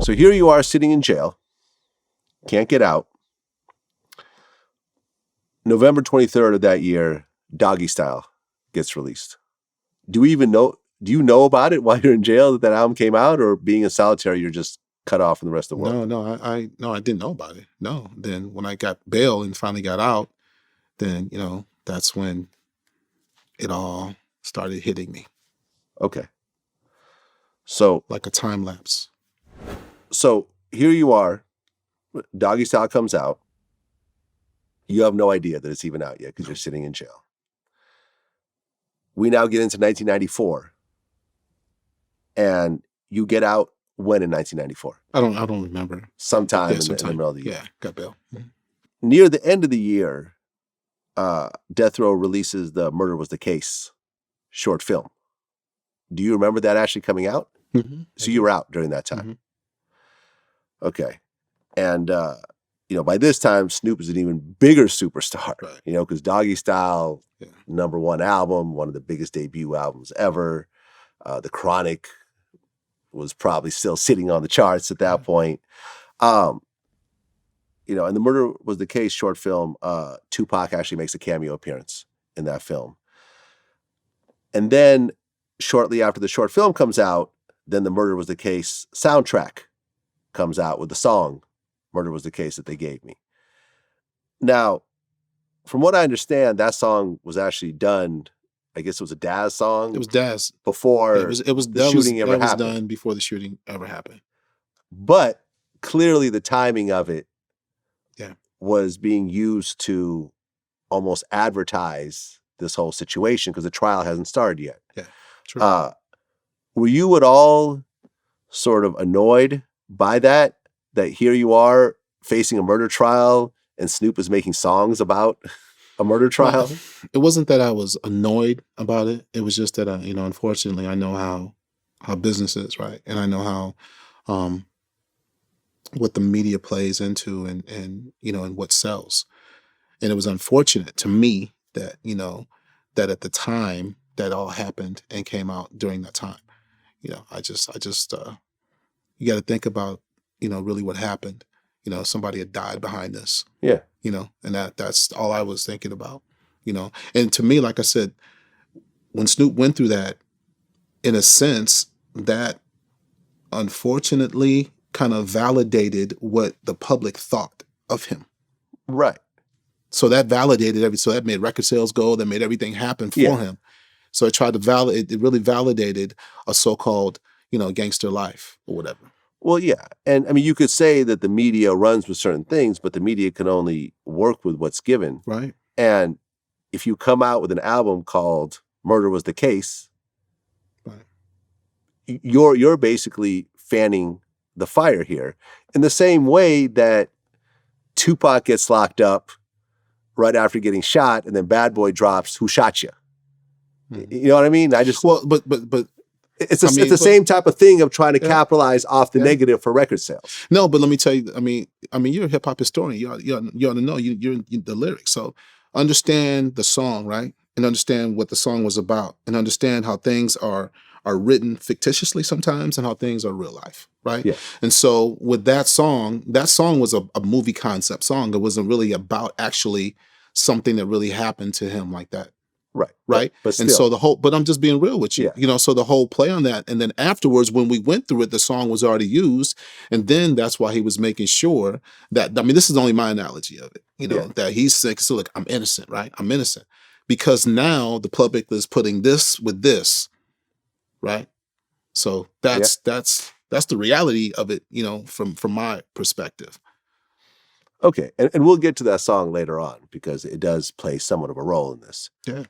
So here you are sitting in jail, can't get out. November 23rd of that year, Doggystyle gets released. Do you know about it while you're in jail that album came out, or being in solitary, you're just cut off from the rest of the world? No, I didn't know about it. No. Then when I got bail and finally got out, then, that's when it all started hitting me. Okay. So like a time lapse. So here you are, Doggystyle comes out. You have no idea that it's even out yet because you're sitting in jail. We now get into 1994. And you get out when in 1994? I don't remember. Sometime in the middle of the year. Yeah, got bail. Mm-hmm. Near the end of the year, Death Row releases the Murder Was the Case short film. Do you remember that actually coming out? Mm-hmm. So you were out during that time. Mm-hmm. Okay. And, by this time, Snoop is an even bigger superstar, right. Because Doggystyle, #1 album, one of the biggest debut albums ever. The Chronic was probably still sitting on the charts at that point. And the Murder Was the Case short film, Tupac actually makes a cameo appearance in that film. And then shortly after the short film comes out, then the Murder Was the Case soundtrack comes out with the song Murder Was the Case that they gave me. Now, from what I understand, that song was actually done, I guess it was a Daz song. It was Daz. Before the shooting ever happened. That was done before the shooting ever happened. But clearly the timing of it was being used to almost advertise this whole situation because the trial hasn't started yet. Yeah, true. Were you at all sort of annoyed by that here you are facing a murder trial and Snoop is making songs about a murder trial? Well, it wasn't that I was annoyed about it. It was just that, unfortunately, I know how business is, right? And I know how what the media plays into and and what sells. And it was unfortunate to me that, that at the time that all happened and came out during that time. I just you got to think about, really what happened. Somebody had died behind this. Yeah. And that's all I was thinking about, And to me, like I said, when Snoop went through that, in a sense, that unfortunately kind of validated what the public thought of him. Right. So that validated so that made record sales go, that made everything happen for him. So it tried to validate, it really validated a so-called, gangster life or whatever. Well, yeah. And I mean, you could say that the media runs with certain things, but the media can only work with what's given. Right. And if you come out with an album called Murder Was the Case, right, you're basically fanning the fire here in the same way that Tupac gets locked up right after getting shot and then Bad Boy drops Who Shot You? Mm-hmm. You know what I mean? But it's the same type of thing of trying to capitalize off the negative for record sales. No, but let me tell you, I mean, you're a hip hop historian. You ought to know you're the lyrics. So understand the song, right? And understand what the song was about, and understand how things are written fictitiously sometimes, and how things are real life, right? Yeah. And so with that song was a movie concept song. It wasn't really about actually something that really happened to him like that. Right. But still. And so but I'm just being real with you, so the whole play on that. And then afterwards, when we went through it, the song was already used. And then that's why he was making sure that, this is only my analogy of it, that he's saying, so look, I'm innocent, right? I'm innocent. Because now the public is putting this with this, right? So that's the reality of it, from my perspective. Okay, and we'll get to that song later on because it does play somewhat of a role in this. Yeah.